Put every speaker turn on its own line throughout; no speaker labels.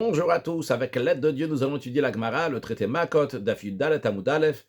Bonjour à tous, avec l'aide de Dieu, nous allons étudier la Gemara, le traité Makot, Daf Yud Dalet Amud Aleph,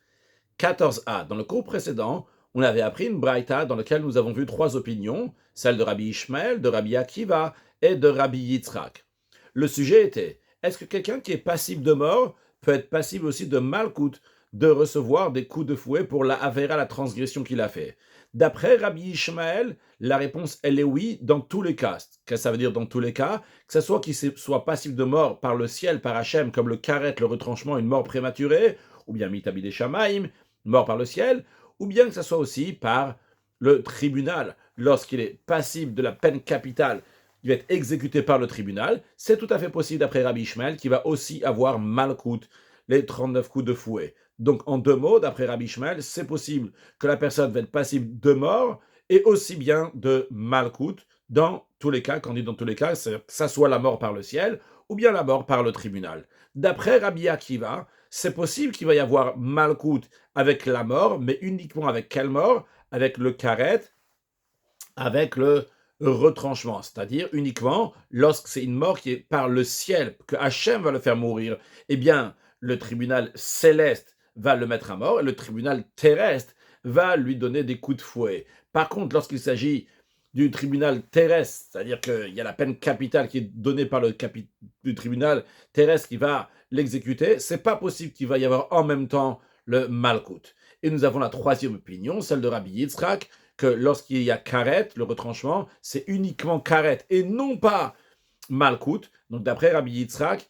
14a. Dans le cours précédent, on avait appris une braïta dans laquelle nous avons vu trois opinions, celle de Rabbi Ishmael, de Rabbi Akiva et de Rabbi Yitzhak. Le sujet était, est-ce que quelqu'un qui est passible de mort peut être passible aussi de malkout, de recevoir des coups de fouet pour la avéra, la transgression qu'il a fait? D'après Rabbi Ishmael, la réponse, elle est oui, dans tous les cas. Qu'est-ce que ça veut dire dans tous les cas? Que ce soit qu'il soit passible de mort par le ciel, par Hachem, comme le karet, le retranchement, une mort prématurée, ou bien mitabi des shamaim, mort par le ciel, ou bien que ce soit aussi par le tribunal, lorsqu'il est passible de la peine capitale, il va être exécuté par le tribunal, c'est tout à fait possible d'après Rabbi Ishmael, qui va aussi avoir malkout, les 39 coups de fouet. Donc en deux mots, d'après Rabbi Ishmael, c'est possible que la personne va être passible de mort et aussi bien de malkout, dans tous les cas, quand on dit dans tous les cas, c'est que ça soit la mort par le ciel ou bien la mort par le tribunal. D'après Rabbi Akiva, c'est possible qu'il va y avoir malkout avec la mort, mais uniquement avec quelle mort? Avec le karet, avec le retranchement, c'est-à-dire uniquement lorsque c'est une mort qui est par le ciel, que Hachem va le faire mourir, eh bien, le tribunal céleste va le mettre à mort et le tribunal terrestre va lui donner des coups de fouet. Par contre, lorsqu'il s'agit du tribunal terrestre, c'est-à-dire qu'il y a la peine capitale qui est donnée par le du tribunal terrestre qui va l'exécuter, c'est pas possible qu'il va y avoir en même temps le malkout. Et nous avons la troisième opinion, celle de Rabbi Yitzhak, que lorsqu'il y a karet, le retranchement, c'est uniquement karet et non pas malkout. Donc d'après Rabbi Yitzhak,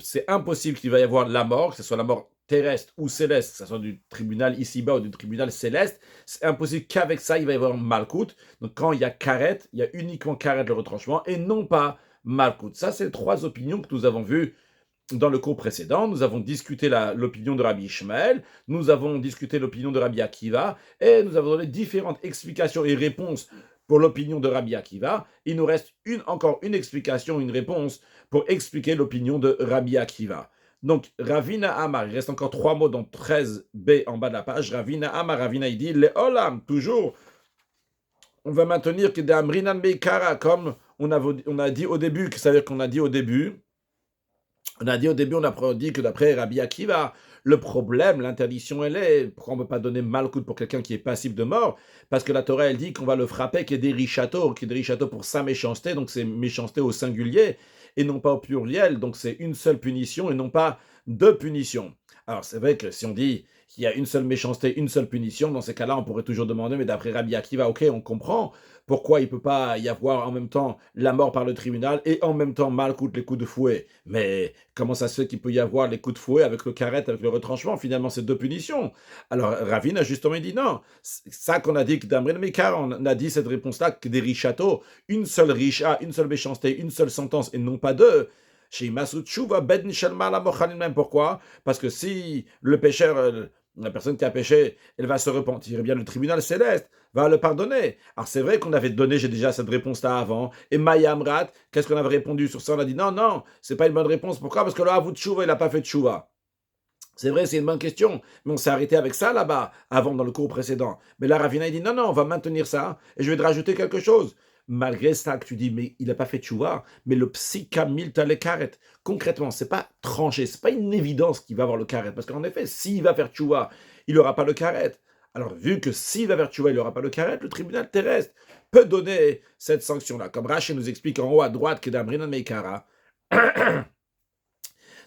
c'est impossible qu'il va y avoir la mort, que ce soit la mort terrestre ou céleste, que ce soit du tribunal ici-bas ou du tribunal céleste, c'est impossible qu'avec ça, il va y avoir malkout. Donc quand il y a karet, il y a uniquement karet le retranchement et non pas malkout. Ça, c'est les trois opinions que nous avons vues dans le cours précédent. Nous avons discuté l'opinion de Rabbi Ishmael, nous avons discuté l'opinion de Rabbi Akiva, et nous avons donné différentes explications et réponses pour l'opinion de Rabbi Akiva. Il nous reste encore une explication, une réponse pour expliquer l'opinion de Rabbi Akiva. Donc, Ravina Amar, il reste encore trois mots dans 13b en bas de la page. Ravina Amar, Ravina, il dit, le Olam, toujours, on va maintenir que d'Amrinan Beikara, comme on a dit au début, c'est-à-dire qu'on a dit au début, on a dit que d'après Rabbi Akiva, le problème, l'interdiction, elle est, pourquoi on ne peut pas donner malkout pour quelqu'un qui est passif de mort? Parce que la Torah, elle dit qu'on va le frapper, qui est des richato pour sa méchanceté, donc c'est méchanceté au singulier, et non pas au pluriel, donc c'est une seule punition et non pas deux punitions. Alors c'est vrai que si on dit qu'il y a une seule méchanceté, une seule punition, dans ces cas-là, on pourrait toujours demander, mais d'après Rabbi Akiva, ok, on comprend, pourquoi il ne peut pas y avoir en même temps la mort par le tribunal et en même temps malkout, les coups de fouet? Mais comment ça se fait qu'il peut y avoir les coups de fouet avec le karet, avec le retranchement? Finalement, c'est deux punitions. Alors, Ravine a justement dit non. C'est ça qu'on a dit que d'Amrin Mekar, on a dit cette réponse-là, que des richatos, une seule richa, une seule méchanceté, une seule sentence et non pas deux. Chez Masud Chouva, Ben Shalma la Mochanin, même pourquoi? Parce que si le pécheur, la personne qui a péché, elle va se repentir, eh bien le tribunal céleste va le pardonner. Alors c'est vrai qu'on avait donné, j'ai déjà cette réponse-là avant, et Mayamrat, qu'est-ce qu'on avait répondu sur ça? On a dit non, non, c'est pas une bonne réponse. Pourquoi? Parce que là, Avut Chouva, il n'a pas fait de Chouva. C'est vrai, c'est une bonne question, mais on s'est arrêté avec ça là-bas, avant, dans le cours précédent. Mais là, Ravina, il dit, non, non, on va maintenir ça, et je vais te rajouter quelque chose. Malgré ça que tu dis, mais il n'a pas fait de tchouva, mais le psika milta le karet, concrètement, c'est pas tranché, c'est pas une évidence qu'il va avoir le karet, parce qu'en effet, s'il va faire tchouva, il n'aura pas le karet. Alors, vu que s'il va faire tchouva, il n'aura pas le karet, le tribunal terrestre peut donner cette sanction-là. Comme Rashi nous explique en haut à droite, que d'Amrinan Meikara,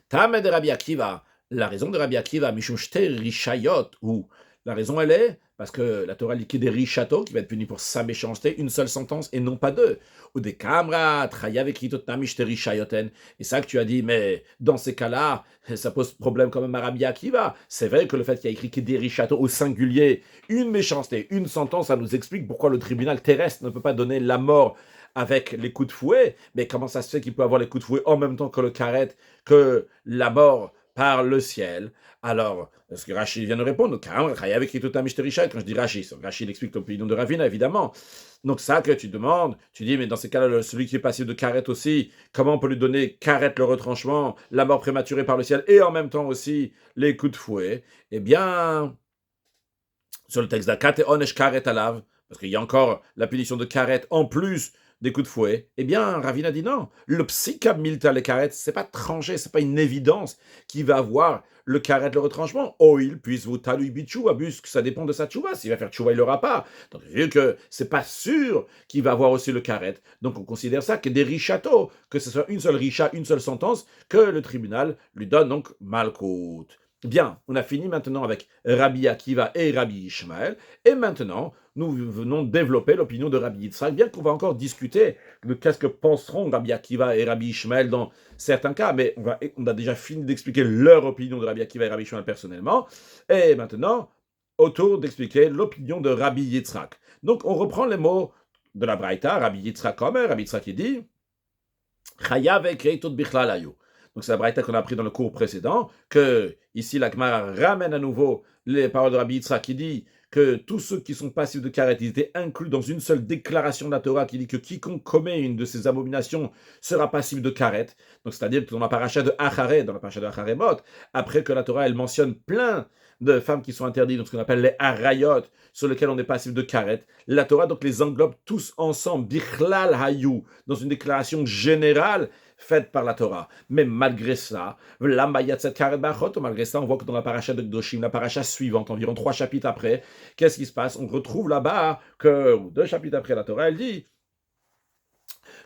Tamed de Rabbi Akiva, la raison de Rabbi Akiva, Mishum Shte Rishayot, ou la raison elle est, parce que la Torah dit qu'il y a des Rishato, qui va être puni pour sa méchanceté, une seule sentence et non pas deux. Ou des Kamra, Trayav Ekritot Namishte Rishayoten. Et ça que tu as dit, mais dans ces cas-là, ça pose problème quand même à Rabbi Akiva. C'est vrai que le fait qu'il y a écrit qu'il y a des Rishato au singulier, une méchanceté, une sentence, ça nous explique pourquoi le tribunal terrestre ne peut pas donner la mort avec les coups de fouet, mais comment ça se fait qu'il peut avoir les coups de fouet en même temps que le karet, que la mort par le ciel? Alors, ce que Rachid vient de répondre, quand je dis Rachid, Rachid explique l'opinion de Ravina, évidemment. Donc ça que tu demandes, tu dis, mais dans ces cas-là, celui qui est passif de karet aussi, comment on peut lui donner karet le retranchement, la mort prématurée par le ciel, et en même temps aussi les coups de fouet? Eh bien, sur le texte d'Akat et Onesh Karet Alav, parce qu'il y a encore la punition de karet en plus des coups de fouet. Eh bien, Ravine a dit non. Le psychab milta le karet, c'est pas tranché, c'est pas une évidence qui va avoir le karet, le retranchement. Oh, il puisse vous talui bichou, abus, que ça dépend de sa tchouva. S'il va faire tchouva, il l'aura pas. Donc, vu que c'est pas sûr qu'il va avoir aussi le karet, donc on considère ça que des richatos, que ce soit une seule richa, une seule sentence, que le tribunal lui donne donc malkout. Bien, on a fini maintenant avec Rabbi Akiva et Rabbi Ishmael, et maintenant, nous venons développer l'opinion de Rabbi Yitzhak, bien qu'on va encore discuter de qu'est-ce que penseront Rabbi Akiva et Rabbi Ishmael dans certains cas, mais on a déjà fini d'expliquer leur opinion de Rabbi Akiva et Rabbi Ishmael personnellement, et maintenant, autour d'expliquer l'opinion de Rabbi Yitzhak. Donc, on reprend les mots de la Braïta, Rabbi Yitzhak Omer, Rabbi Yitzhak dit Chayav ekreitot bichlal ayu. Donc c'est la braïta qu'on a appris dans le cours précédent, que ici la Gemara ramène à nouveau les paroles de Rabbi Yitzhak qui dit que tous ceux qui sont passifs de karet, ils étaient inclus dans une seule déclaration de la Torah qui dit que quiconque commet une de ces abominations sera passif de karet. Donc c'est-à-dire que dans la paracha de Acharé, dans la paracha de Acharemot, après que la Torah elle mentionne plein de femmes qui sont interdites, donc ce qu'on appelle les harayot, sur lesquelles on est passif de karet, la Torah donc les englobe tous ensemble, bichlal hayu, dans une déclaration générale faite par la Torah. Mais malgré cela, malgré ça, on voit que dans la paracha de Gdoshim, la paracha suivante, environ 3 chapitres après, qu'est-ce qui se passe? On retrouve là-bas que 2 chapitres après la Torah, elle dit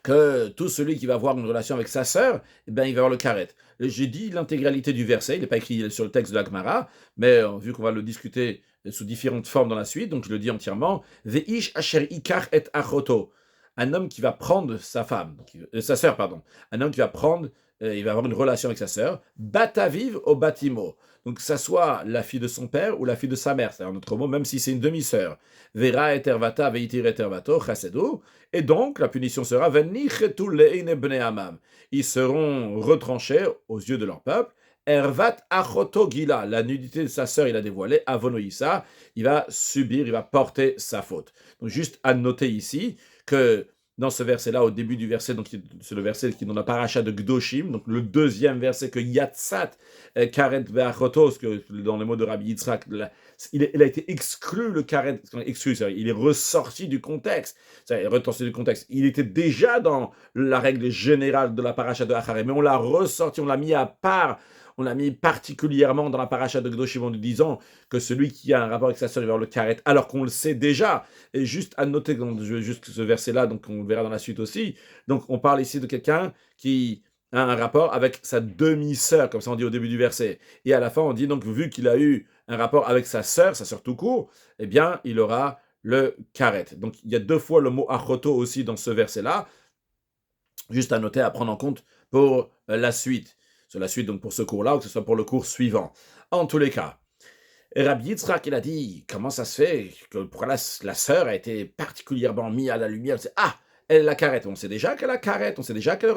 que tout celui qui va avoir une relation avec sa sœur, eh ben, il va avoir le karet. J'ai dit l'intégralité du verset, il n'est pas écrit sur le texte de la Gemara, mais vu qu'on va le discuter sous différentes formes dans la suite, donc je le dis entièrement, Veish asher ikar et achoto. Un homme qui va prendre sa femme, sa sœur, pardon. Un homme qui va prendre, il va avoir une relation avec sa sœur, bataviv au batimo. Donc, que ça soit la fille de son père ou la fille de sa mère, c'est-à-dire en autre mot, même si c'est une demi-sœur. Vera etervata veitir etervato chasedu. Et donc, la punition sera venichetu leine bnei amam. Ils seront retranchés aux yeux de leur peuple. Ervat achoto gila, la nudité de sa sœur, il a dévoilé. Avonoïsa, il va subir, il va porter sa faute. Donc, juste à noter ici que dans ce verset-là, au début du verset, donc c'est le verset qui est dans la paracha de Gdoshim, donc le deuxième verset que Yatsat Karet Ve'achotos, que dans les mots de Rabbi Yitzhak, il a été exclu le Karet, exclu, il est ressorti du contexte, il était déjà dans la règle générale de la paracha de Acharé, mais on l'a ressorti, on l'a mis à part, on l'a mis particulièrement dans la paracha de Gdoshim en nous disant que celui qui a un rapport avec sa sœur, il va avoir le karet, alors qu'on le sait déjà. Et juste à noter, juste ce verset-là, donc on le verra dans la suite aussi. Donc on parle ici de quelqu'un qui a un rapport avec sa demi-sœur, comme ça on dit au début du verset. Et à la fin, on dit donc, vu qu'il a eu un rapport avec sa sœur tout court, eh bien, il aura le karet. Donc il y a 2 fois le mot achoto aussi dans ce verset-là. Juste à noter, à prendre en compte pour la suite. Sur la suite, donc pour ce cours-là, ou que ce soit pour le cours suivant. En tous les cas, Rabbi Yitzhak, il a dit, comment ça se fait que pourquoi la sœur a été particulièrement mise à la lumière? Elle la carette. On sait déjà qu'elle a carette, on sait déjà qu'elle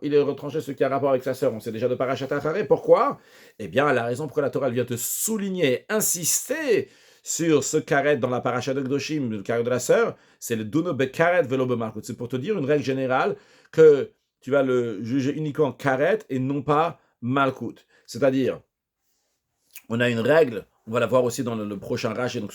il est retranché, ce qui a un rapport avec sa sœur, on sait déjà de Parashat Acharé. Pourquoi? Eh bien, la raison pour la Torah elle vient te souligner, insister sur ce karet dans la paracha de Gdoshim, le karet de la sœur, c'est le duno be karet velo be malkut. C'est pour te dire une règle générale que tu vas le juger uniquement karet et non pas malkut. C'est-à-dire, on a une règle, on va la voir aussi dans le prochain Rashi, donc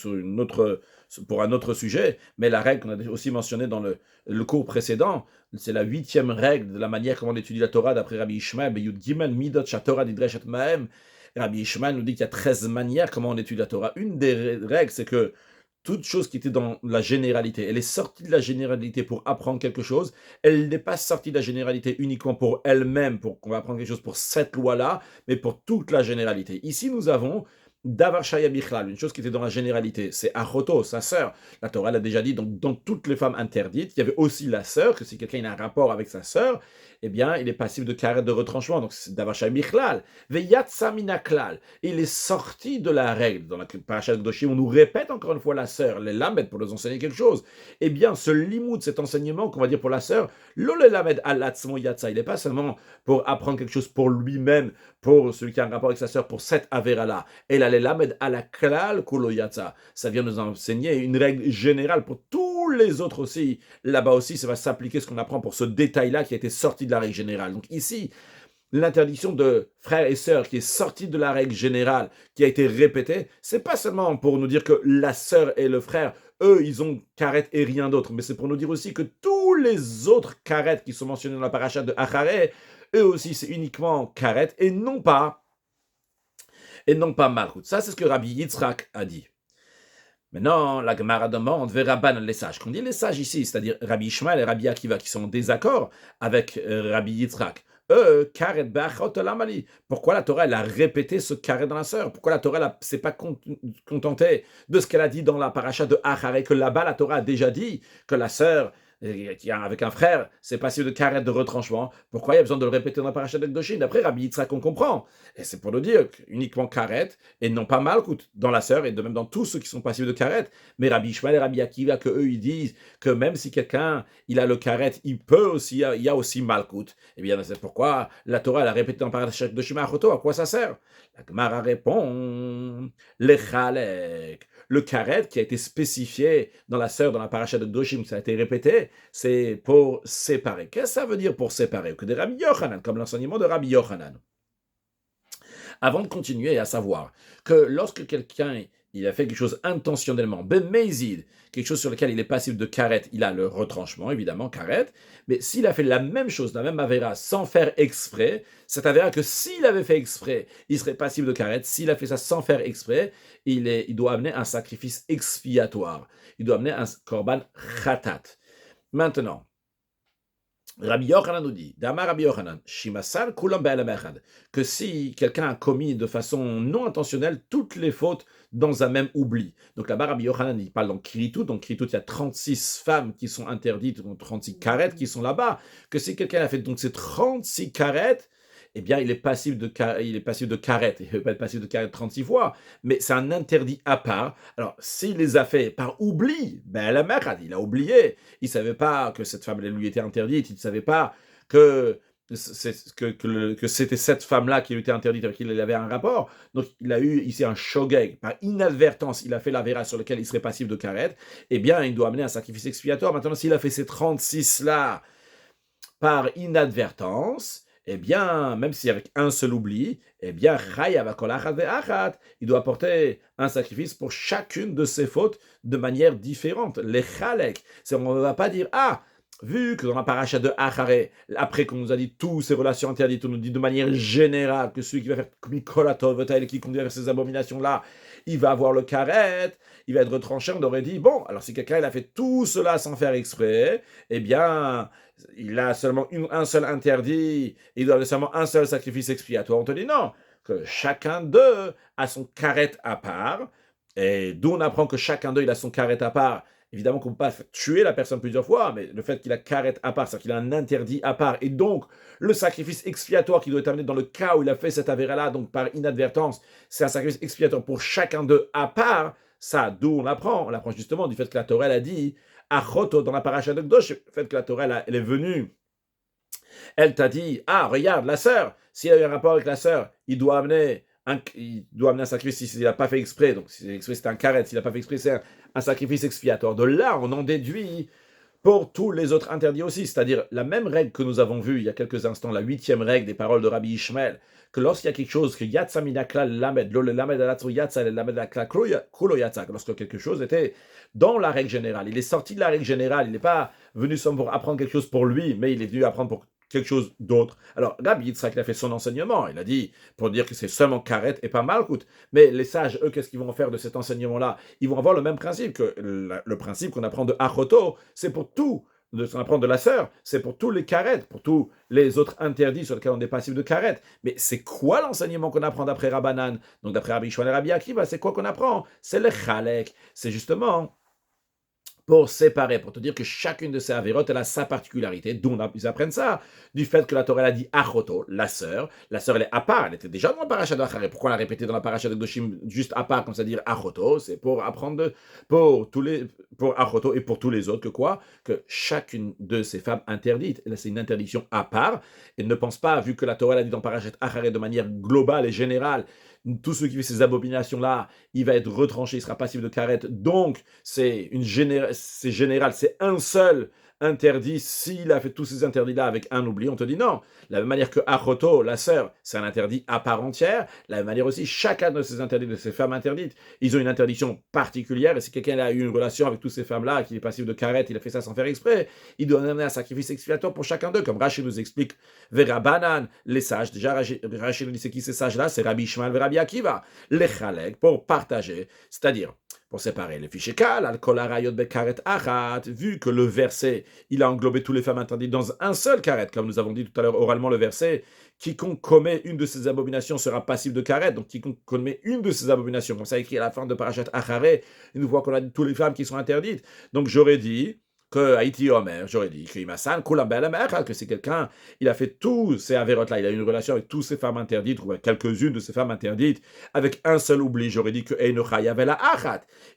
pour un autre sujet, mais la règle qu'on a aussi mentionnée dans le cours précédent, c'est la 8e règle de la manière comment on étudie la Torah d'après Rabbi Ishmael, Beyud Gimel Midot Shatorah Didreshet Mahem. Rabbi Ishmael nous dit qu'il y a 13 manières comment on étudie la Torah. Une des règles, c'est que toute chose qui était dans la généralité, elle est sortie de la généralité pour apprendre quelque chose, elle n'est pas sortie de la généralité uniquement pour elle-même, pour qu'on va apprendre quelque chose pour cette loi-là, mais pour toute la généralité. Ici, nous avons Davar Shaya Bichlal, une chose qui était dans la généralité, c'est Achoto, sa sœur. La Torah l'a déjà dit, donc dans toutes les femmes interdites, il y avait aussi la sœur, que si quelqu'un a un rapport avec sa sœur, eh bien, il est passif de karet de retranchement, donc c'est Davar Shaya Bichlal. Veyatsa Minaklal, il est sorti de la règle. Dans la Parashat Gdoshim, on nous répète encore une fois la sœur, les lamed pour nous enseigner quelque chose. Eh bien, ce limoud, cet enseignement qu'on va dire pour la sœur, lo le lamed alatzmo yatsa, il n'est pas seulement pour apprendre quelque chose pour lui-même, pour celui qui a un rapport avec sa sœur, pour cette avéra-là. Et la lamed à la klal kulo yatsa. Ça vient nous enseigner une règle générale pour tous les autres aussi. Là-bas aussi, ça va s'appliquer ce qu'on apprend pour ce détail-là qui a été sorti de la règle générale. Donc ici, l'interdiction de frères et sœurs qui est sortie de la règle générale, qui a été répétée, c'est pas seulement pour nous dire que la sœur et le frère, eux, ils ont karet et rien d'autre, mais c'est pour nous dire aussi que tous les autres karet qui sont mentionnés dans la paracha de Acharé, eux aussi, c'est uniquement karet et non pas malchut. Ça, c'est ce que Rabbi Yitzhak a dit. Maintenant, la Gemara demande, Rabban les sages. Quand on dit les sages ici, c'est-à-dire Rabbi Ishmael et Rabbi Akiva qui sont en désaccord avec Rabbi Yitzhak, eux, karet be'achot lamali. Pourquoi la Torah elle a répété ce karet dans la sœur? Pourquoi la Torah ne s'est pas contentée de ce qu'elle a dit dans la paracha de Acharé, que là-bas la Torah a déjà dit que la sœur avec un frère, c'est passible de karet de retranchement. Pourquoi il y a besoin de le répéter dans la paracha de Kedoshim? D'après Rabbi Yitzhak, on comprend. Et c'est pour nous dire uniquement karet et non pas malchut dans la sœur et de même dans tous ceux qui sont passibles de karet. Mais Rabbi Ishmael et Rabbi Akiva, que eux ils disent que même si quelqu'un il a le karet, il peut aussi, il y a aussi malchut. Eh bien, c'est pourquoi la Torah elle a répété dans la paracha de Kedoshim à quoi ça sert? La Gemara répond le chalek. Le karet qui a été spécifié dans la sœur, dans la paracha de Kedoshim, ça a été répété, c'est pour séparer. Qu'est-ce que ça veut dire pour séparer? Que de Rabbi Yochanan, comme l'enseignement de Rabbi Yochanan. Avant de continuer, à savoir que lorsque quelqu'un il a fait quelque chose intentionnellement, bemezid, quelque chose sur lequel il est passible de karet, il a le retranchement, évidemment, karet, mais s'il a fait la même chose, la même avéra, sans faire exprès, cette avéra que s'il avait fait exprès, il serait passible de karet, s'il a fait ça sans faire exprès, il doit amener un sacrifice expiatoire, il doit amener un korban khatat. Maintenant, Rabbi Yochanan nous dit, Damar Rabbi Yochanan, Shimasal Kulam Be'elam Echad, que si quelqu'un a commis de façon non intentionnelle toutes les fautes dans un même oubli. Donc là-bas, Rabbi Yochanan, il parle dans Kritout. Donc Kritout, il y a 36 femmes qui sont interdites, donc 36 karet qui sont là-bas. Que si quelqu'un a fait donc ces 36 karet, eh bien, il est passible de karet. Il ne peut pas être passible de karet 36 fois, mais c'est un interdit à part. Alors, s'il les a fait par oubli, ben la mère, il a oublié. Il ne savait pas que cette femme lui était interdite. Il ne savait pas que c'était cette femme-là qui lui était interdite, avec qui il avait un rapport. Donc, il a eu ici un shogeg. Par inadvertance, il a fait la vera sur laquelle il serait passible de karet. Eh bien, il doit amener un sacrifice expiatoire. Maintenant, s'il a fait ces 36-là par inadvertance, eh bien, même si avec un seul oubli, eh bien, il doit apporter un sacrifice pour chacune de ses fautes de manière différente. Les chalek, on ne va pas dire, vu que dans la paracha de Acharé, après qu'on nous a dit toutes ces relations interdites, on nous dit de manière générale que celui qui va faire Mikolatov, qui conduit vers ces abominations-là, il va avoir le karet, il va être retranché. On aurait dit, bon, alors si quelqu'un il a fait tout cela sans faire exprès, eh bien, il a seulement un seul interdit, il doit avoir seulement un seul sacrifice expiatoire. On te dit non, que chacun d'eux a son karet à part, et d'où on apprend que chacun d'eux il a son karet à part. Évidemment qu'on ne peut pas tuer la personne plusieurs fois, mais le fait qu'il a karet à part, c'est-à-dire qu'il a un interdit à part, et donc le sacrifice expiatoire qui doit être amené dans le cas où il a fait cette avéra-là, donc par inadvertance, c'est un sacrifice expiatoire pour chacun d'eux à part. Ça, d'où on apprend justement du fait que la Torah elle a dit, Achoto dans la paracha de Kdosh, le fait que la Torah elle est venue, elle t'a dit, regarde, la sœur, s'il a eu un rapport avec la sœur, il doit amener un sacrifice s'il n'a pas fait exprès. Donc, si c'est exprès, c'est un karet. S'il n'a pas fait exprès, c'est un sacrifice expiatoire. De là, on en déduit pour tous les autres interdits aussi. C'est-à-dire la même règle que nous avons vue il y a quelques instants, la 8e règle des paroles de Rabbi Ishmael, que lorsqu'il y a quelque chose que Yatsa minakla lamed, lo le lamed alatsu Yatsa, le lamed akla kulo Yatsa, lorsque quelque chose était dans la règle générale, il est sorti de la règle générale, il n'est pas venu seulement pour apprendre quelque chose pour lui, mais il est venu apprendre pour quelque chose d'autre. Alors, Rabbi Yitzhak, il a fait son enseignement. Il a dit, pour dire que c'est seulement karet et pas malchut. Mais les sages, eux, qu'est-ce qu'ils vont faire de cet enseignement-là? Ils vont avoir le même principe que le principe qu'on apprend de Achoto, c'est pour tout. De ce qu'on apprend de la sœur, c'est pour tous les karet, pour tous les autres interdits sur lesquels on est passif de karet. Mais c'est quoi l'enseignement qu'on apprend d'après Rabbanan? Donc d'après Rabbi Shmuel et Rabbi Akiva, c'est quoi qu'on apprend? C'est le chalek. C'est justement pour séparer, pour te dire que chacune de ces avérotes, elle a sa particularité, d'où ils apprennent ça, du fait que la Torah elle a dit Achoto, la sœur elle est à part, elle était déjà dans la paracha de Acharé. Pourquoi on l'a répété dans la paracha de Kedoshim juste à part, comme ça dire Achoto? C'est pour apprendre pour Achoto et pour tous les autres, que quoi? Que chacune de ces femmes interdites, là c'est une interdiction à part, et ne pense pas, vu que la Torah elle a dit dans paracha de Acharé de manière globale et générale, tous ceux qui font ces abominations-là, il va être retranché, il sera passible de karet. Donc, c'est général, c'est un seul interdit s'il a fait tous ces interdits-là avec un oubli. On te dit non. De la même manière que Achoto, la sœur, c'est un interdit à part entière. De la même manière aussi, chacun de ces interdits, de ces femmes interdites, ils ont une interdiction particulière. Et si quelqu'un a eu une relation avec toutes ces femmes-là, qu'il est passif de karet, il a fait ça sans faire exprès, il doit amener un sacrifice expiatoire pour chacun d'eux. Comme Rachid nous explique, Vera Banan, les sages. Déjà, Rachid nous dit c'est qui ces sages-là? C'est Rabbi Ishmael et Rabbi Akiva. Les Chalek, pour partager, c'est-à-dire pour séparer les fichiers kal, al-kol harayot bekaret achat, vu que le verset, il a englobé toutes les femmes interdites dans un seul karet, comme nous avons dit tout à l'heure oralement le verset, quiconque commet une de ces abominations sera passif de karet, donc quiconque commet une de ces abominations, comme ça écrit à la fin de Parashat Acharé, une fois qu'on a dit toutes les femmes qui sont interdites. Donc j'aurais dit que Haïti Omer, j'aurais dit que c'est quelqu'un, il a fait tous ces avérotes-là, il a eu une relation avec toutes ces femmes interdites, ou avec quelques-unes de ces femmes interdites, avec un seul oubli, j'aurais dit que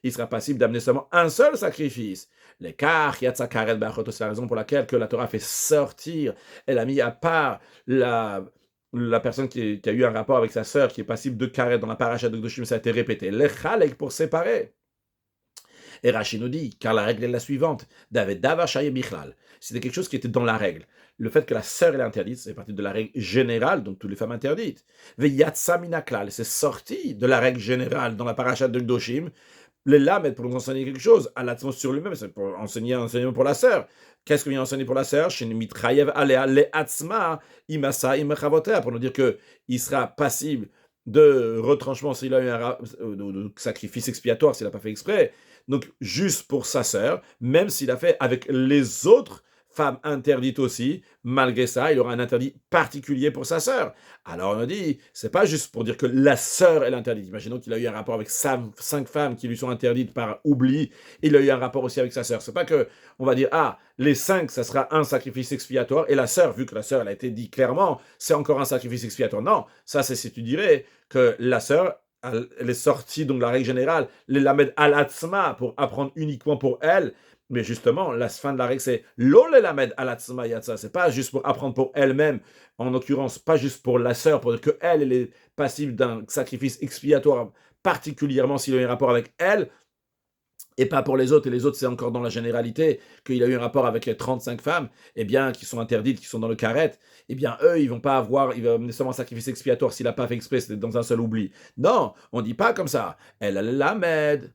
il sera passible d'amener seulement un seul sacrifice. L'écart, c'est la raison pour laquelle que la Torah fait sortir, elle a mis à part la personne qui a eu un rapport avec sa sœur, qui est passible de karet dans la paracha de Kedoshim, ça a été répété. Les chalek pour séparer. Et Rachid nous dit, car la règle est la suivante, David Davashaye Bichlal. C'était quelque chose qui était dans la règle. Le fait que la sœur est interdite, c'est partie de la règle générale, donc toutes les femmes interdites. Veyatsa minaklal, c'est sorti de la règle générale dans la paracha de Kedoshim. Les lamed pour nous enseigner quelque chose, à l'atmos sur lui-même, c'est pour enseigner un enseignement pour la sœur. Qu'est-ce qu'on vient enseigner pour la sœur? Chez Mitrayev Alea le Atzma, Imasa Imachavotea, pour nous dire qu'il sera passible de retranchement s'il a eu de sacrifice expiatoire, s'il n'a pas fait exprès. Donc, juste pour sa sœur, même s'il a fait avec les autres femmes interdites aussi, malgré ça, il aura un interdit particulier pour sa sœur. Alors on a dit, c'est pas juste pour dire que la sœur est interdite. Imaginons qu'il a eu un rapport avec 5 femmes qui lui sont interdites par oubli, il a eu un rapport aussi avec sa sœur. C'est pas que on va dire, les 5, ça sera un sacrifice expiatoire, et la sœur, vu que la sœur, elle a été dit clairement, c'est encore un sacrifice expiatoire. Non, ça c'est si tu dirais que la sœur, elle est sortie donc de la règle générale, les lamed al-atzma, pour apprendre uniquement pour elle. Mais justement, la fin de la règle, c'est lo le lamed al-atzma yatsa. C'est pas juste pour apprendre pour elle-même, en l'occurrence, pas juste pour la sœur, pour dire que elle est passible d'un sacrifice expiatoire, particulièrement s'il a eu un rapport avec elle, et pas pour les autres. Et les autres, c'est encore dans la généralité, qu'il a eu un rapport avec 35 femmes, eh bien, qui sont interdites, qui sont dans le carré, eh bien, eux, ils vont pas avoir, ils vont amener seulement un sacrifice expiatoire s'il n'a pas fait exprès, c'était dans un seul oubli. Non, on dit pas comme ça. Elle a le lamed.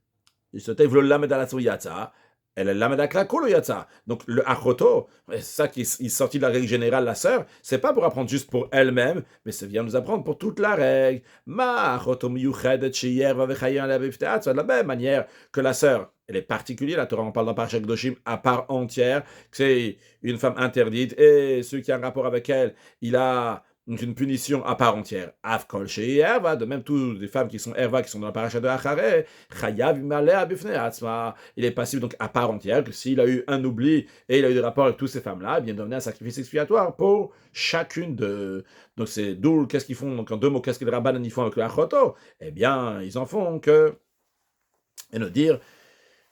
Il se tève le lamed à la tsuyatsa. Elle est lamed à klakolo yatsa. Donc, le achoto, c'est ça qui est sorti de la règle générale, la sœur, c'est pas pour apprendre juste pour elle-même, mais ça vient nous apprendre pour toute la règle. Ma achoto miyuchedet sheyer va vechayen la bifteatsa. De la même manière que la sœur, elle est particulière, la Torah en parle dans Parashat Kedoshim à part entière, que c'est une femme interdite, et celui qui a un rapport avec elle, il a une punition à part entière. Avkol chez Erva, de même toutes les femmes qui sont Erva, qui sont dans la paracha de Acharé, Chayav Imalea Bifne Atzma, il est passible donc à part entière, que s'il a eu un oubli et il a eu des rapports avec toutes ces femmes-là, il vient donner un sacrifice expiatoire pour chacune de. Donc c'est d'où, qu'est-ce qu'ils font? Donc en deux mots, qu'est-ce que les rabbanan ils font avec le Achoto? Eh bien, ils en font que. Et nous dire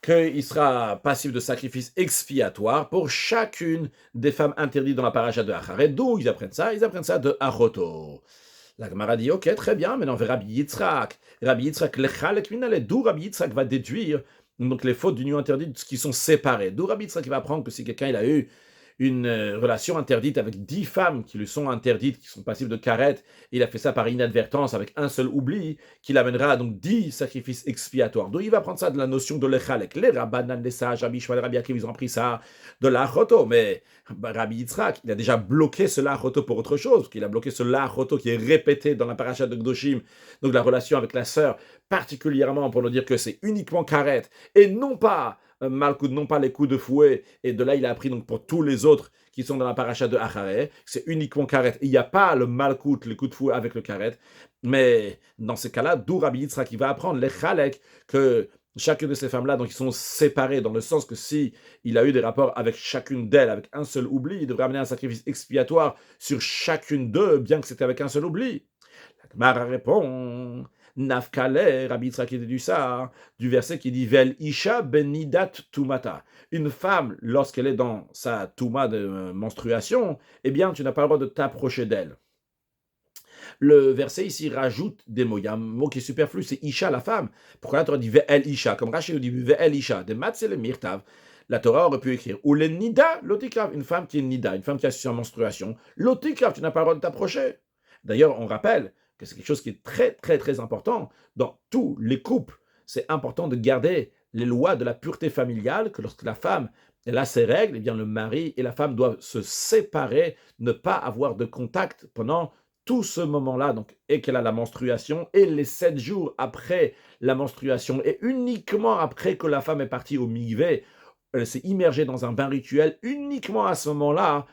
qu'il sera passif de sacrifice expiatoire pour chacune des femmes interdites dans la paracha de Acharé. D'où ils apprennent ça? Ils apprennent ça de Achoto. La Gemara dit, ok, très bien, maintenant on verra Rabbi Yitzhak. Rabbi Yitzhak, d'où Rabbi Yitzhak va déduire donc les fautes d'union interdite qui sont séparées. D'où Rabbi Yitzhak va apprendre que si quelqu'un il a eu une relation interdite avec 10 femmes qui lui sont interdites, qui sont passibles de karet, il a fait ça par inadvertance avec un seul oubli, qu'il amènera donc 10 sacrifices expiatoires. D'où il va prendre ça de la notion de l'echalek. Les rabbanan, les sages, Rabbi Shmuel, Rabbi Akiva, ils ont pris ça de l'achoto, mais Rabbi Yitzhak, il a déjà bloqué ce l'achoto pour autre chose, parce qu'il a bloqué ce l'achoto qui est répété dans la paracha de Kedoshim, donc la relation avec la sœur, particulièrement pour nous dire que c'est uniquement karet, et non pas Malkout, non pas les coups de fouet, et de là il a appris donc pour tous les autres qui sont dans la paracha de Acharé, c'est uniquement karet. Il n'y a pas le Malkout, les coups de fouet avec le karet, mais dans ces cas-là, d'où Rabbi Yitzhak qui va apprendre les chalek, que chacune de ces femmes-là, donc ils sont séparées dans le sens que si il a eu des rapports avec chacune d'elles, avec un seul oubli, il devrait amener un sacrifice expiatoire sur chacune d'eux, bien que c'était avec un seul oubli. La Gemara répond. Nafkale, Rabbi Yitzhak qui déduit ça, du verset qui dit Vel Isha benidat tumata. Une femme, lorsqu'elle est dans sa touma de menstruation, eh bien, tu n'as pas le droit de t'approcher d'elle. Le verset ici rajoute des mots. Il y a un mot qui est superflu, c'est Isha, la femme. Pourquoi là, tu aurais dit Ve'el Isha, comme Rachid nous dit Ve'el Isha, des maths, c'est le mirtav. La Torah aurait pu écrire ou les nida, l'otikav, une femme qui est nida, une femme qui a sa menstruation, l'otikav, tu n'as pas le droit de t'approcher. D'ailleurs, on rappelle que c'est quelque chose qui est très, très, très important dans tous les couples. C'est important de garder les lois de la pureté familiale, que lorsque la femme elle a ses règles, eh bien le mari et la femme doivent se séparer, ne pas avoir de contact pendant tout ce moment-là, donc, et qu'elle a la menstruation, et les 7 jours après la menstruation, et uniquement après que la femme est partie au mikvé, elle s'est immergée dans un bain rituel, uniquement à ce moment-là,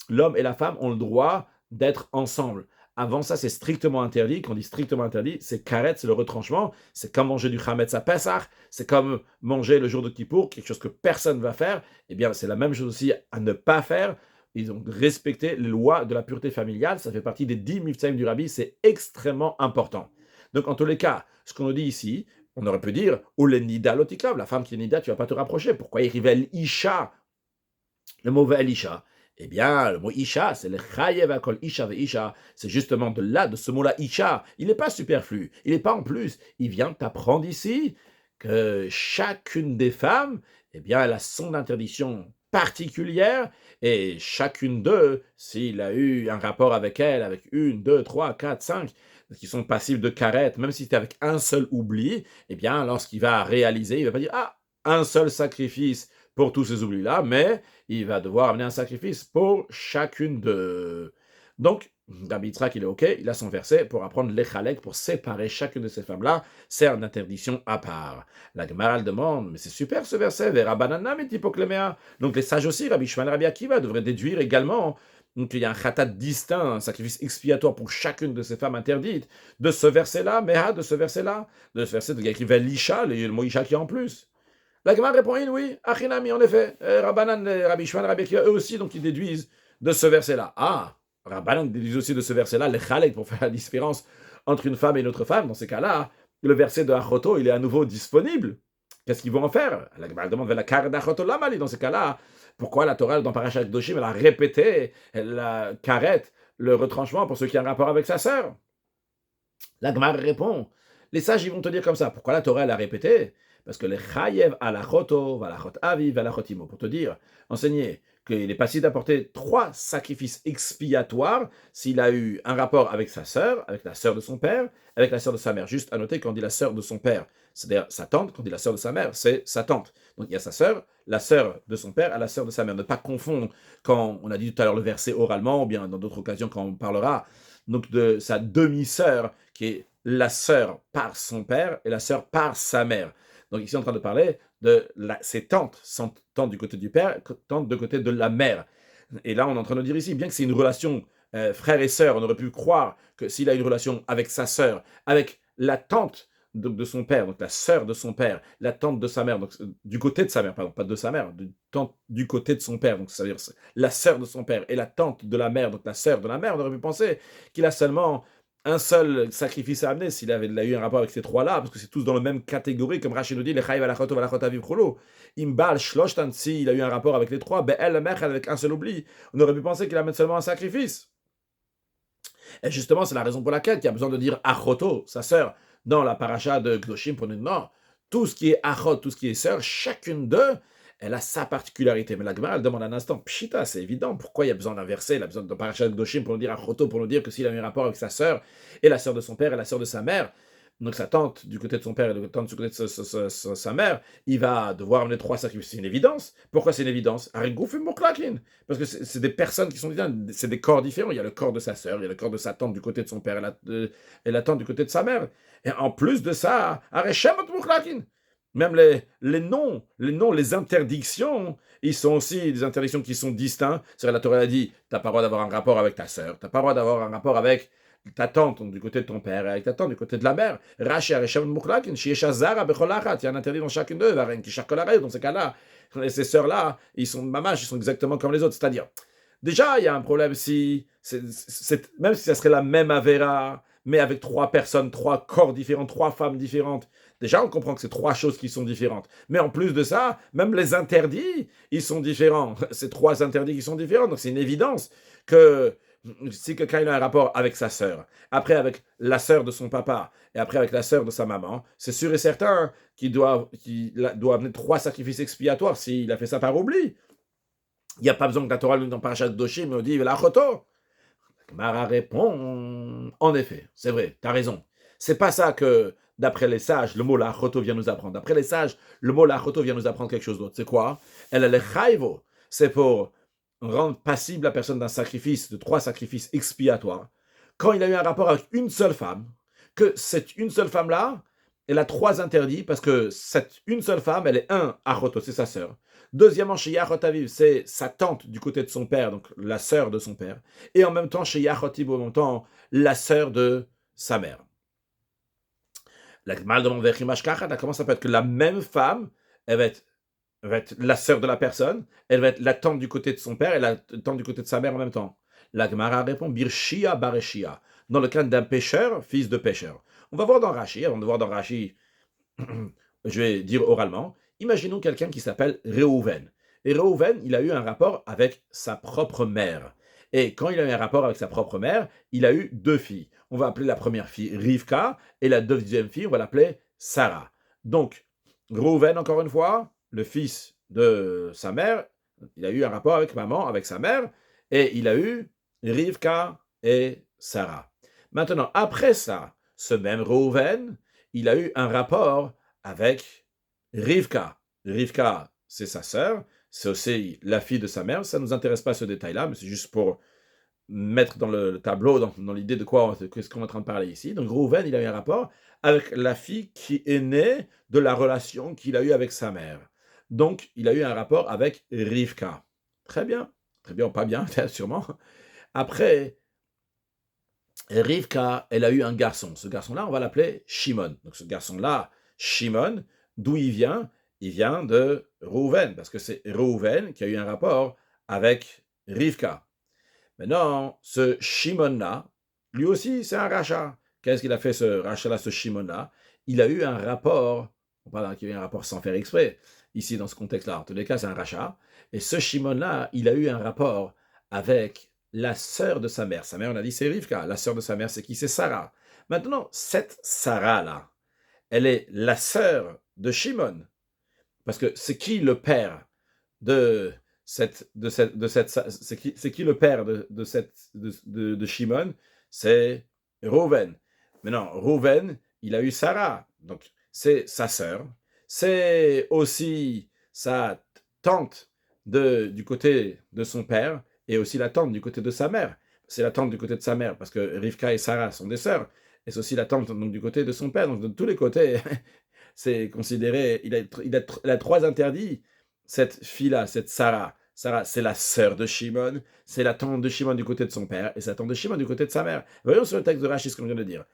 l'homme et la femme ont le droit d'être ensemble. Avant ça, c'est strictement interdit. Quand on dit strictement interdit, c'est karet, c'est le retranchement. C'est comme manger du chametz à Pesach, c'est comme manger le jour de Kippour, quelque chose que personne ne va faire. Eh bien, c'est la même chose aussi à ne pas faire. Ils ont respecté les lois de la pureté familiale. Ça fait partie des 10 mitzvahs du Rabbi. C'est extrêmement important. Donc, en tous les cas, ce qu'on nous dit ici, on aurait pu dire, ou le nida lotikav, la femme qui est nida, tu ne vas pas te rapprocher. Pourquoi il révèle isha, le mauvais Elisha? Eh bien, le mot Isha, c'est le Chayev Akol Isha ve Isha. C'est justement de là, de ce mot-là, Isha. Il n'est pas superflu. Il n'est pas en plus. Il vient t'apprendre ici que chacune des femmes, eh bien, elle a son interdiction particulière et chacune d'eux, s'il a eu un rapport avec elle, avec 1, 2, 3, 4, 5, qui sont passibles de carette, même si c'est avec un seul oubli, eh bien, lorsqu'il va réaliser, il ne va pas dire, ah, un seul sacrifice pour tous ces oublis-là, mais il va devoir amener un sacrifice pour chacune d'eux. Donc, Rabbi Yitzhak, il est OK, il a son verset pour apprendre l'échalek, pour séparer chacune de ces femmes-là, c'est une interdiction à part. La Gemara elle demande, mais c'est super ce verset, Vera banana et typokléméa. Donc les sages aussi, Rabbi Shimon et Rabbi Akiva, devraient déduire également qu'il y a un khatat distinct, un sacrifice expiatoire pour chacune de ces femmes interdites, de ce verset-là, Meha, de ce verset-là, de ce verset de qui écrivait l'Isha, le mot Isha qui est en plus. La Gemara répond oui, Achinami, en effet. Rabbanan, Rabbi Shimon, Rabbi Akiva, eux aussi, donc ils déduisent de ce verset-là. Ah, Rabbanan déduisent aussi de ce verset-là, les chalek, pour faire la différence entre une femme et une autre femme. Dans ces cas-là, le verset de Achoto, il est à nouveau disponible. Qu'est-ce qu'ils vont en faire? La Gemara demande la carte d'Achoto Lamali. Dans ces cas-là, pourquoi la Torah, dans Parashat Kedoshim, elle a répété la carette, le retranchement pour ceux qui ont un rapport avec sa sœur? La Gemara répond, les sages, ils vont te dire comme ça. Pourquoi la Torah, elle a répété? Parce que les chayev alachoto, valachot avi, valachot imo, pour te dire, enseigner qu'il est possible d'apporter 3 sacrifices expiatoires s'il a eu un rapport avec sa sœur, avec la sœur de son père, avec la sœur de sa mère. Juste à noter, quand on dit la sœur de son père, c'est-à-dire sa tante, quand on dit la sœur de sa mère, c'est sa tante. Donc il y a sa sœur, la sœur de son père, et la sœur de sa mère. Ne pas confondre quand on a dit tout à l'heure le verset oralement, ou bien dans d'autres occasions quand on parlera, donc de sa demi-sœur, qui est la sœur par son père et la sœur par sa mère. Donc ici, on est en train de parler de ses tantes, tantes du côté du père, tantes du côté de la mère. Et là, on est en train de dire ici, bien que c'est une relation frère et sœur, on aurait pu croire que s'il a une relation avec sa sœur, avec la tante de son père, donc la sœur de son père, la tante de sa mère, donc du côté de sa mère, pardon, pas de sa mère, tante du côté de son père, donc c'est-à-dire la sœur de son père et la tante de la mère, donc la sœur de la mère, on aurait pu penser qu'il a seulement un seul sacrifice à amener s'il avait eu un rapport avec ces 3-là, parce que c'est tous dans la même catégorie, comme Rachid nous dit, les chayiv alachoto valachot aviv cholo. Imbal shloshtan, s'il a eu un rapport avec les 3, be'el mechel avec un seul oubli, on aurait pu penser qu'il amène seulement un sacrifice. Et justement, c'est la raison pour laquelle il y a besoin de dire achoto, sa sœur, dans la paracha de Kedoshim, pour nous dire non, tout ce qui est achot, tout ce qui est sœur, chacune d'eux, elle a sa particularité. Mais la Gemara, elle demande un instant, pshita, c'est évident, pourquoi il y a besoin d'un verset, il a besoin de parachat de Doshim pour nous dire achoto, pour nous dire que s'il a eu un rapport avec sa sœur, et la sœur de son père, et la sœur de sa mère, donc sa tante du côté de son père et la tante du côté de sa mère, il va devoir amener 3 sacrifices. C'est une évidence. Pourquoi c'est une évidence? Parce que c'est des personnes qui sont différentes, c'est des corps différents. Il y a le corps de sa sœur, il y a le corps de sa tante du côté de son père et la tante du côté de sa mère. Et en plus de ça, même les noms, les interdictions, ils sont aussi des interdictions qui sont distinctes. C'est-à-dire la Torah a dit, tu n'as pas le droit d'avoir un rapport avec ta sœur, tu n'as pas le droit d'avoir un rapport avec ta tante du côté de ton père, avec ta tante du côté de la mère. Il y a un interdit dans chacune d'eux, dans ces cas-là. Ces sœurs-là, ils sont mamash, ils sont exactement comme les autres. C'est-à-dire, déjà, il y a un problème si, même si ça serait la même avéra, mais avec 3 personnes, 3 corps différents, 3 femmes différentes. Déjà, on comprend que c'est 3 choses qui sont différentes. Mais en plus de ça, même les interdits, ils sont différents. C'est 3 interdits qui sont différents. Donc c'est une évidence que si quelqu'un il a un rapport avec sa sœur, après avec la sœur de son papa, et après avec la sœur de sa maman, c'est sûr et certain qu'il doit amener 3 sacrifices expiatoires s'il a fait ça par oubli. Il n'y a pas besoin que la Torah nous dit dans Parashat Doshim, nous dit la choto. Mara répond, en effet, c'est vrai, tu as raison. C'est pas ça que, d'après les sages, le mot la choto vient nous apprendre. D'après les sages, le mot la choto vient nous apprendre quelque chose d'autre. C'est quoi? Elle est le chayvo. C'est pour rendre passible la personne d'un sacrifice, de 3 sacrifices expiatoires. Quand il a eu un rapport avec une seule femme, que cette une seule femme-là, elle a 3 interdits, parce que cette une seule femme, elle est achoto, c'est sa sœur. Deuxièmement, chez Yachot Aviv, c'est sa tante du côté de son père, donc la sœur de son père. Et en même temps, chez Yachot Ibo, en même temps, la sœur de sa mère. La Gemara demande comment ça peut être que la même femme, elle va être la sœur de la personne, elle va être la tante du côté de son père et la tante du côté de sa mère en même temps. La Gemara répond Birshia Bareshia, dans le cas d'un pêcheur, fils de pêcheur. On va voir dans Rashi, avant de voir dans Rashi, je vais dire oralement, imaginons quelqu'un qui s'appelle Réhouven. Et Réhouven, il a eu un rapport avec sa propre mère. Et quand il a eu un rapport avec sa propre mère, il a eu 2 filles. On va appeler la première fille Rivka, et la deuxième fille, on va l'appeler Sarah. Donc, Réhouven, encore une fois, le fils de sa mère, il a eu un rapport avec maman, avec sa mère, et il a eu Rivka et Sarah. Maintenant, après ça, ce même Réhouven, il a eu un rapport avec Rivka. Rivka, c'est sa sœur, c'est aussi la fille de sa mère. Ça ne nous intéresse pas ce détail-là, mais c'est juste pour mettre dans le tableau, dans l'idée de qu'est-ce qu'on est en train de parler ici. Donc Réhouven, il a eu un rapport avec la fille qui est née de la relation qu'il a eue avec sa mère. Donc, il a eu un rapport avec Rivka. Très bien, pas bien, sûrement. Après, Rivka, elle a eu un garçon. Ce garçon-là, on va l'appeler Shimon. Donc ce garçon-là, Shimon, d'où il vient? Il vient de Réhouven, parce que c'est Réhouven qui a eu un rapport avec Rivka. Maintenant, ce Shimon-là, lui aussi, c'est un rachat. Qu'est-ce qu'il a fait, ce rachat-là, ce Shimon-là? Il a eu un rapport, on parle qu'il y a eu un rapport sans faire exprès, ici, dans ce contexte-là. En tous les cas, c'est un rachat. Et ce Shimon-là, il a eu un rapport avec la sœur de sa mère. Sa mère, on a dit, c'est Rivka. La sœur de sa mère, c'est qui? C'est Sarah. Maintenant, cette Sarah-là, elle est la sœur de Shimon. Parce que c'est qui le père de c'est qui le père de Shimon? C'est Reuven. Maintenant, Reuven, il a eu Sarah, donc c'est sa sœur. C'est aussi sa tante du côté de son père et aussi la tante du côté de sa mère. C'est la tante du côté de sa mère parce que Rivka et Sarah sont des sœurs. Et c'est aussi la tante donc, du côté de son père. Donc de tous les côtés, c'est considéré. Il a 3 interdits. Cette fille-là, cette Sarah. Sarah, c'est la sœur de Shimon, c'est la tante de Shimon du côté de son père, et c'est la tante de Shimon du côté de sa mère. Voyons sur le texte de Rashi ce qu'on vient de dire.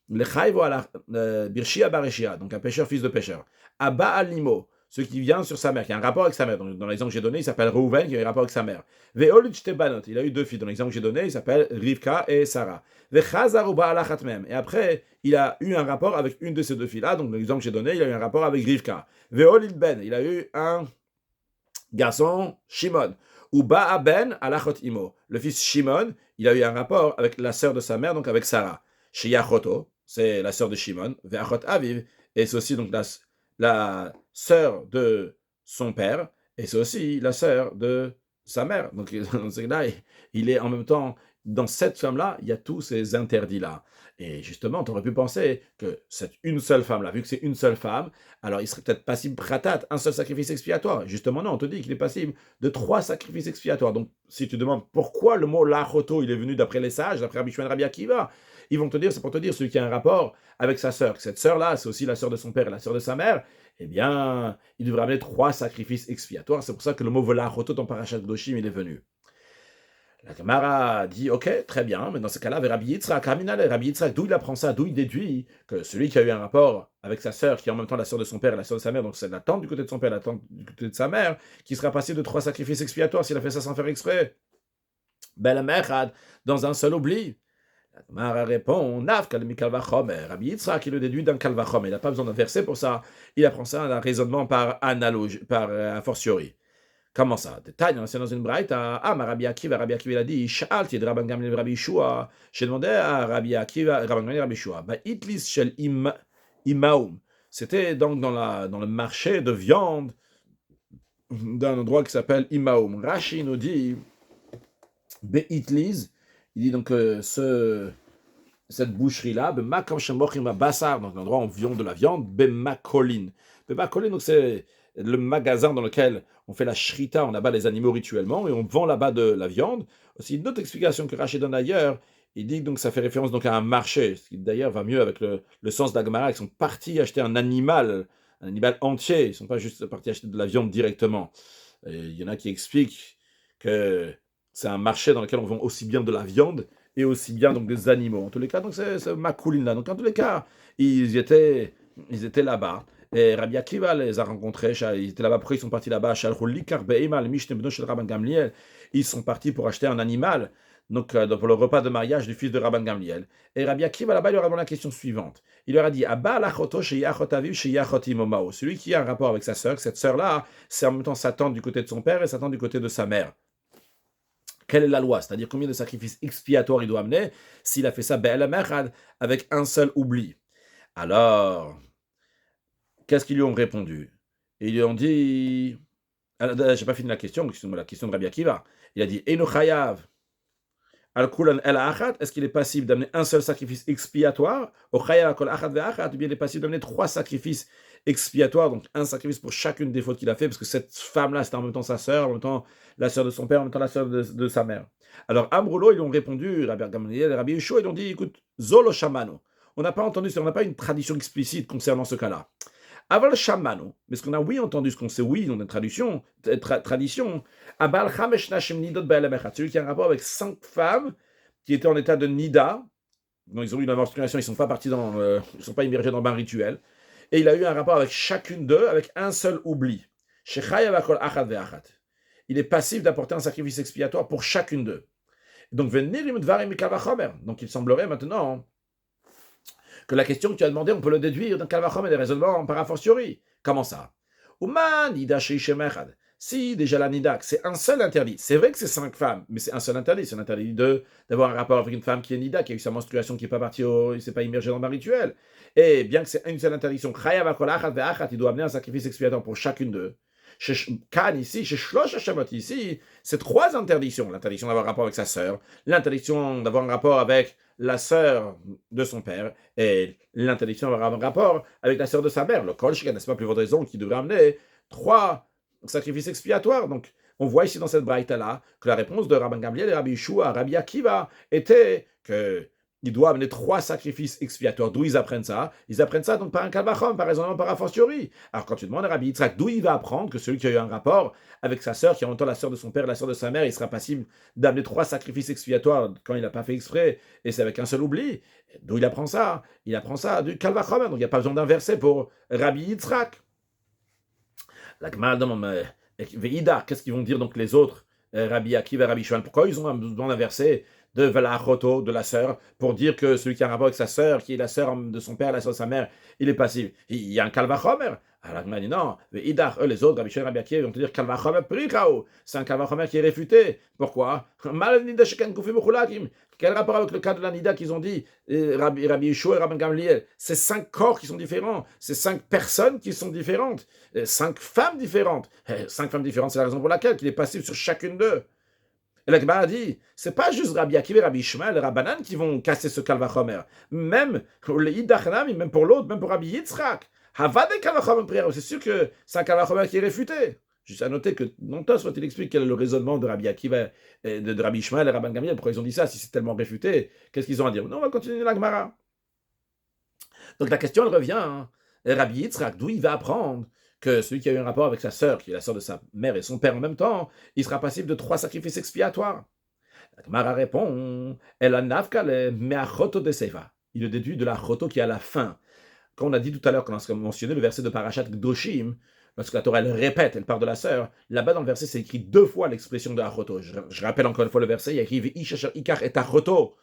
Le chayvo ala birshia bareshia, donc un pêcheur, fils de pêcheur. Abba alimo, ce qui vient sur sa mère, qui a un rapport avec sa mère. Donc, dans l'exemple que j'ai donné, il s'appelle Reuven, qui a un rapport avec sa mère. Ve'oluch tebanot, il a eu 2 filles. Dans l'exemple que j'ai donné, il s'appelle Rivka et Sarah. Ve'chazaruba alachat mem, et après, il a eu un rapport avec une de ces 2 filles-là. Donc, dans l'exemple que j'ai donné, il a eu un rapport avec Rivka. Ve'olil ben, il a eu un garçon, Shimon. Ou Ba'aben alachot imo. Le fils Shimon, il a eu un rapport avec la sœur de sa mère, donc avec Sarah. Shiyachoto, c'est la sœur de Shimon. Ve'achot aviv, et c'est aussi donc la sœur de son père, et c'est aussi la sœur de sa mère. Donc là, il est en même temps, dans cette femme-là, il y a tous ces interdits-là. Et justement, tu aurais pu penser que cette une seule femme-là, vu que c'est une seule femme, alors il serait peut-être passible pratat, un seul sacrifice expiatoire. Justement, non, on te dit qu'il est passible de 3 sacrifices expiatoires. Donc, si tu demandes pourquoi le mot lachoto, il est venu d'après les sages, d'après Rabbi Shimon Rabbi Akiva, ils vont te dire, c'est pour te dire, celui qui a un rapport avec sa sœur, cette sœur-là, c'est aussi la sœur de son père et la sœur de sa mère, eh bien, il devrait amener 3 sacrifices expiatoires. C'est pour ça que le mot lachoto dans Parashat Doshim, il est venu. La Gemara dit, ok, très bien, mais dans ce cas-là, Rabbi Yitzhak, Rabbi Yitzhak, d'où il apprend ça, d'où il déduit que celui qui a eu un rapport avec sa sœur, qui est en même temps la sœur de son père et la sœur de sa mère, donc c'est la tante du côté de son père et la tante du côté de sa mère, qui sera passé de 3 sacrifices expiatoires s'il a fait ça sans faire exprès. Bel Mechad, dans un seul oubli. La Gemara répond, Nav kalmi kalvachomer. Rabbi Yitzhak, il le déduit d'un kalvachomer. Il n'a pas besoin d'un verset pour ça. Il apprend ça d'un raisonnement par analogie, par a fortiori. Comment ça? Détail, c'est dans une braïta. Ah, ma Rabbi Akiva, il a dit, Sha'alti de Rabban Gamliel Rabbi Yeshua. J'ai demandé à Rabbi Akiva, Rabban Gamliel Rabbi Yeshua. Bah, Itlis shel Imaum. C'était donc dans le marché de viande d'un endroit qui s'appelle Imaum. Rashi nous dit, Be'itlis, il dit donc cette boucherie-là, Bemakom Shemochim Bassar, donc l'endroit où on vend de la viande, Bemakolin. Bemakolin, donc c'est le magasin dans lequel on fait la shrita, on abat les animaux rituellement et on vend là-bas de la viande. Aussi, une autre explication que Rachid donne ailleurs, il dit donc ça fait référence donc à un marché, ce qui d'ailleurs va mieux avec le sens d'Agmara, ils sont partis acheter un animal entier, ils ne sont pas juste partis acheter de la viande directement. Et il y en a qui expliquent que c'est un marché dans lequel on vend aussi bien de la viande et aussi bien donc des animaux. En tous les cas, donc c'est Makoulin là. Donc en tous les cas, ils étaient là-bas. Et Rabbi Akiva les a rencontrés. Ils étaient là-bas. Pourquoi ils sont partis là-bas? Ils sont partis pour acheter un animal. Donc pour le repas de mariage du fils de Rabban Gamliel. Et Rabbi Akiva là-bas, il leur a demandé la question suivante. Il leur a dit, celui qui a un rapport avec sa sœur, cette sœur-là, c'est en même temps sa tante du côté de son père et sa tante du côté de sa mère. Quelle est la loi? C'est-à-dire combien de sacrifices expiatoires il doit amener s'il a fait ça avec un seul oubli. Alors, qu'est-ce qu'ils lui ont répondu? Ils lui ont dit... j'ai pas fini la question de Rabbi Akiva. Il a dit, Eno chayav al-kulan el-achat, est-ce qu'il est passible d'amener un seul sacrifice expiatoire? Ou chayav al-kol achat ve-achat, ou bien il est passible d'amener 3 sacrifices expiatoires, donc un sacrifice pour chacune des fautes qu'il a fait, parce que cette femme-là, c'était en même temps sa sœur, en même temps la sœur de son père, en même temps la sœur de sa mère. Alors, Amroulo, ils ont répondu, Rabbi Gamliel et Rabbi Yeshua, ils ont dit, écoute, Zolo Shamano. On n'a pas entendu, on n'a pas une tradition explicite concernant ce cas-là. Avant le Shamano, mais ce qu'on a oui entendu, ce qu'on sait oui dans une tradition, Abal Chamesh Nashim Nidot Ba'alamechat, celui qui a un rapport avec 5 femmes qui étaient en état de Nida, donc ils ont eu la menstruation, ils ne sont pas partis ils sont pas immergés dans le bain rituel, et il a eu un rapport avec chacune d'eux avec un seul oubli. Il est passif d'apporter un sacrifice expiatoire pour chacune d'eux. Donc il semblerait maintenant que la question que tu as demandé, on peut le déduire d'un Kalvachomer, des raisonnements par a fortiori. Comment ça? Si déjà la Nida, c'est un seul interdit. C'est vrai que c'est 5 femmes, mais c'est un seul interdit. C'est un interdit d'avoir un rapport avec une femme qui est Nida, qui a eu sa menstruation, qui n'est pas partie il ne s'est pas immergé dans le rituel. Et bien que c'est une seule interdiction, il doit amener un sacrifice expiatoire pour chacune d'eux. Kan ici, chez Shlosh Hashamot ici, c'est 3 interdictions. L'interdiction d'avoir un rapport avec sa sœur, l'interdiction d'avoir un rapport avec la sœur de son père, et l'interdiction d'avoir un rapport avec la sœur de sa mère. Le Kol Shken, n'est-ce pas plus votre raison qui devrait amener 3 sacrifices expiatoires. Donc, on voit ici dans cette braïta-là que la réponse de Rabban Gamliel et Rabbi Yeshua, Rabbi Akiva, était que il doit amener 3 sacrifices expiatoires. D'où ils apprennent ça? Ils apprennent ça donc par un kalvachom, par raisonnement, par a fortiori. Alors quand tu demandes à Rabbi Yitzhak d'où il va apprendre que celui qui a eu un rapport avec sa sœur, qui est en même temps la sœur de son père et la sœur de sa mère, il sera passible d'amener 3 sacrifices expiatoires quand il n'a pas fait exprès, et c'est avec un seul oubli. D'où il apprend ça? Il apprend ça du kalvachom, donc il n'y a pas besoin d'un verset pour Rabbi Yitzhak. La Gemara demande, Veida, qu'est-ce qu'ils vont dire donc les autres, Rabbi Akiva et Rabbi Shmuel? Pourquoi ils ont besoin d'un verset de Valachoto, de la sœur, pour dire que celui qui a un rapport avec sa sœur, qui est la sœur de son père, la sœur de sa mère, il est passif? Il y a un Kalvachomer. Alors il m'a dit non, les autres, Rabbi Shmuel et Rabbi Akiva, vont te dire Kalvachomer Prikao. C'est un Kalvachomer qui est réfuté. Pourquoi? Quel rapport avec le cas de la Nida qu'ils ont dit, Rabbi Yeshua et Rabban Gamliel? C'est 5 corps qui sont différents, c'est 5 personnes qui sont différentes, 5 femmes différentes. 5 femmes différentes, c'est la raison pour laquelle il est passif sur chacune d'eux. Et la Gemara dit, c'est pas juste Rabbi Akiva, Rabbi Ishmael et Rabbanan qui vont casser ce Kalvachomer. Même pour l'autre, même pour Rabbi Yitzhak. Havade Kalvachomer prière. C'est sûr que c'est un Kalvachomer qui est réfuté. Juste à noter que non soit il explique quel est le raisonnement de Rabbi Akiva, de Rabbi Ishmael et Rabban Gamliel. Pourquoi ils ont dit ça si c'est tellement réfuté? Qu'est-ce qu'ils ont à dire? Non, on va continuer la Gemara. Donc la question elle revient. Hein. Rabbi Yitzhak, d'où il va apprendre que celui qui a eu un rapport avec sa sœur, qui est la sœur de sa mère et son père en même temps, il sera passible de 3 sacrifices expiatoires. La Gemara répond, il le déduit de la choto qui est à la fin. Quand on a dit tout à l'heure, quand on a mentionné le verset de Parashat Gdoshim, lorsque la Torah elle répète, elle part de la sœur, là-bas dans le verset c'est écrit 2 fois l'expression de achoto. Je rappelle encore une fois le verset, il y a écrit Ikar et achoto.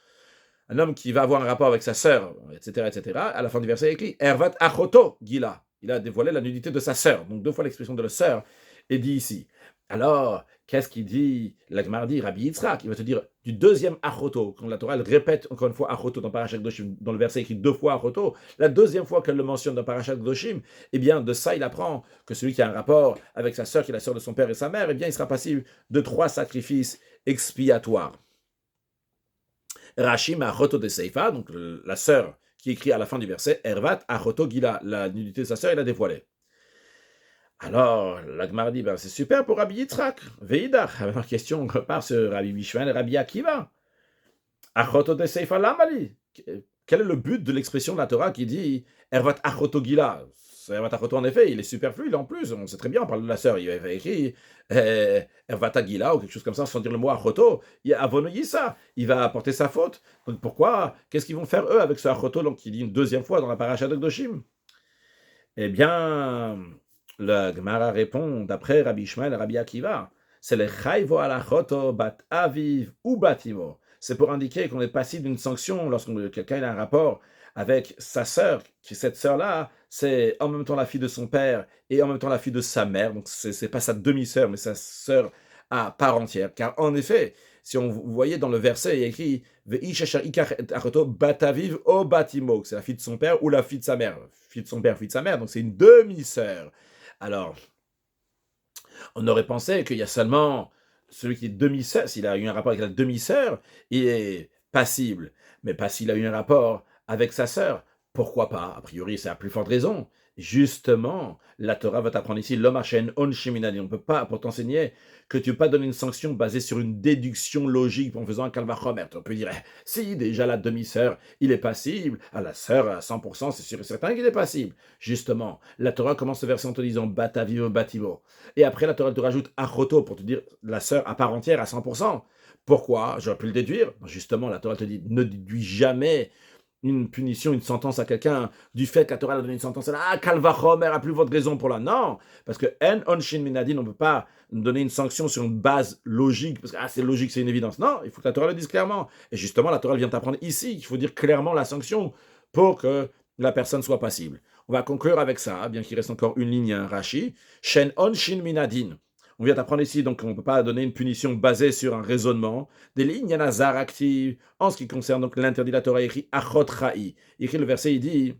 Un homme qui va avoir un rapport avec sa sœur, etc., etc. À la fin du verset, il y a écrit Ervat achoto gila. Il a dévoilé la nudité de sa sœur. Donc 2 fois l'expression de la sœur est dit ici. Alors, qu'est-ce qu'il dit l'Agmar dit Rabbi Yitzhak? Il va te dire du deuxième achoto, quand la Torah elle répète encore une fois achoto dans Parashat Kedoshim, dans le verset écrit deux fois achoto, la deuxième fois qu'elle le mentionne dans Parashat Kedoshim, eh bien de ça il apprend que celui qui a un rapport avec sa sœur, qui est la sœur de son père et sa mère, eh bien il sera passible de 3 sacrifices expiatoires. Rashi achoto de Seifa, donc la sœur qui écrit à la fin du verset, Ervat achoto gila, la nudité de sa sœur il a dévoilé. Alors, l'Agmar dit, ben, c'est super pour Rabbi Yitzhak, Veidach. La question repart sur Rabbi Bishwan et Rabbi Akiva. Achoto de Seifa Lamali. Quel est le but de l'expression de la Torah qui dit Ervat Achoto Gila? Ervat Achoto, en effet, il est superflu, il en plus, on sait très bien, on parle de la sœur, il avait écrit Ervat Gila ou quelque chose comme ça, sans dire le mot Achoto. Il y a Avonoyisa, il va apporter sa faute. Donc pourquoi? Qu'est-ce qu'ils vont faire eux avec ce Achoto, donc qui dit une deuxième fois dans la paracha de Kedoshim? Eh bien, le Gemara répond, d'après Rabbi Ishmael et Rabbi Akiva, c'est le chayvo alachoto bat aviv ou batimo. C'est pour indiquer qu'on est passible d'une sanction lorsque quelqu'un a un rapport avec sa sœur, qui cette sœur-là, c'est en même temps la fille de son père et en même temps la fille de sa mère. Donc c'est pas sa demi-sœur, mais sa sœur à part entière. Car en effet, si vous voyez dans le verset, il y a écrit Bataviv o Batimo, c'est la fille de son père ou la fille de sa mère. Fille de son père, fille de sa mère, donc c'est une demi-sœur. Alors, on aurait pensé qu'il y a seulement celui qui est demi-sœur, s'il a eu un rapport avec la demi-sœur, il est passible. Mais pas s'il a eu un rapport avec sa sœur. Pourquoi pas? A priori, c'est à plus forte raison. Justement, la Torah va t'apprendre ici l'homme Hashem on shiminani. On ne peut pas, pour t'enseigner, que tu ne peux pas donner une sanction basée sur une déduction logique en faisant un calvachomer. On peut dire, si déjà la demi-sœur, il est passible, à la sœur à 100%, c'est sûr et certain qu'il est passible. Justement, la Torah commence ce verset en te disant batavivo bativo. Et après, la Torah te rajoute achoto pour te dire la sœur à part entière à 100%. Pourquoi? J'aurais pu le déduire. Justement, la Torah te dit ne déduis jamais une punition, une sentence à quelqu'un du fait que la Torah a donné une sentence. Ah, Kalvachomer a plus votre raison pour là. Non, parce que En Onshin Minadin, on ne peut pas donner une sanction sur une base logique, parce que c'est logique, c'est une évidence. Non, il faut que la Torah le dise clairement. Et justement, la Torah vient t'apprendre ici qu'il faut dire clairement la sanction pour que la personne soit passible. On va conclure avec ça, bien qu'il reste encore une ligne, un Rashi. Shen Onshin Minadin. On vient d'apprendre ici, donc on ne peut pas donner une punition basée sur un raisonnement. Des lignes nazar actives. En ce qui concerne donc l'interdit de la Torah, écrit Achot Ra'i. Il écrit le verset, il dit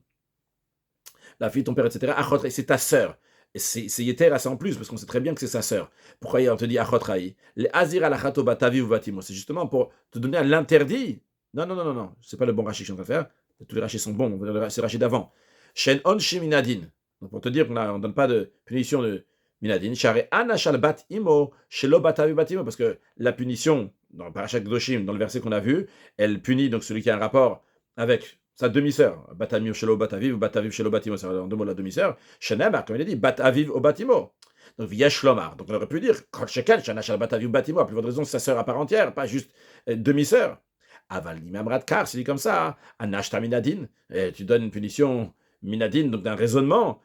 la fille de ton père, etc. Achot Ra'i, c'est ta sœur. Et c'est Yeter à ça en plus, parce qu'on sait très bien que c'est sa sœur. Pourquoi on te dit Achot Ra'i? Les Azir alachato batavi ou batimo. C'est justement pour te donner un l'interdit. Non. C'est pas le bon rachis que je suis en train de faire. Tous les rachis sont bons, c'est le rachis d'avant. Shen on shiminadin. Donc pour te dire qu'on ne donne pas de punition de Minadin, Share Anashal Bat Imo, Shelo Batavi Batimo, parce que la punition, dans le Parashat Kedoshim, dans le verset qu'on a vu, elle punit donc celui qui a un rapport avec sa demi-sœur, Batamio Shelo Bataviv, ou Bataviv Shelo Batimo, c'est en deux mots la demi-sœur, Shenemar, comme il a dit, Bataviv au Batimo. Donc Yesh Lomar. Donc on aurait pu dire, Kol Shekel, Shanashal Bataviv Batimo, a plus de raison, c'est sa sœur à part entière, pas juste demi-sœur. Aval Nimamrat Kar, c'est dit comme ça, Anashta Minadin, et tu donnes une punition Minadin, donc d'un raisonnement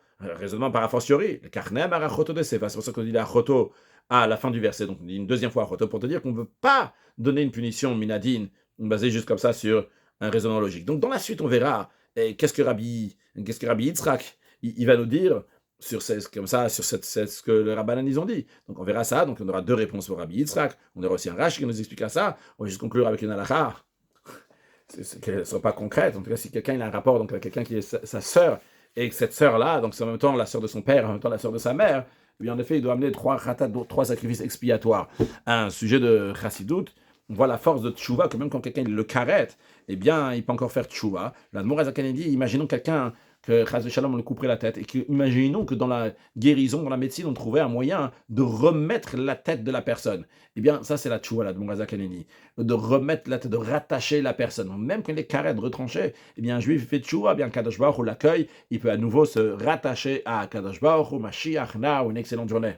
par a fortiori, le karnem à rachoto de sefa, c'est pour ça qu'on dit la choto à la fin du verset, donc on dit une deuxième fois choto pour te dire qu'on ne veut pas donner une punition minadine basée juste comme ça sur un raisonnement logique. Donc dans la suite, on verra qu'est-ce que Rabbi Yitzhak il va nous dire sur ce que le Rabbanan ils ont dit. Donc on verra ça, donc on aura deux réponses pour Rabbi Yitzhak, on aura aussi un Rashi qui nous expliquera ça. On va juste conclure avec une halakha, qu'elles ne sont pas concrètes. En tout cas, si quelqu'un a un rapport donc avec quelqu'un qui est sa sœur, et que cette sœur-là, donc c'est en même temps la sœur de son père, en même temps la sœur de sa mère, lui en effet, il doit amener trois sacrifices expiatoires. Un sujet de chassidout, on voit la force de tchouva, que même quand quelqu'un le carette, eh bien, il peut encore faire tchouva. La Mourazakan dit, imaginons quelqu'un que Chaz Shalom on le couperait la tête, et que, imaginons que dans la guérison, dans la médecine, on trouvait un moyen de remettre la tête de la personne. Eh bien, ça c'est la tchouva, la Mourazakan dit, de remettre la tête, de rattacher la personne. Même quand les carètes retranchées, eh bien, un juif fait tchouva, bien Kadosh Baruch Hu l'accueille, il peut à nouveau se rattacher à Kadosh Baruch Hu, Mashiach, na, ou une excellente journée.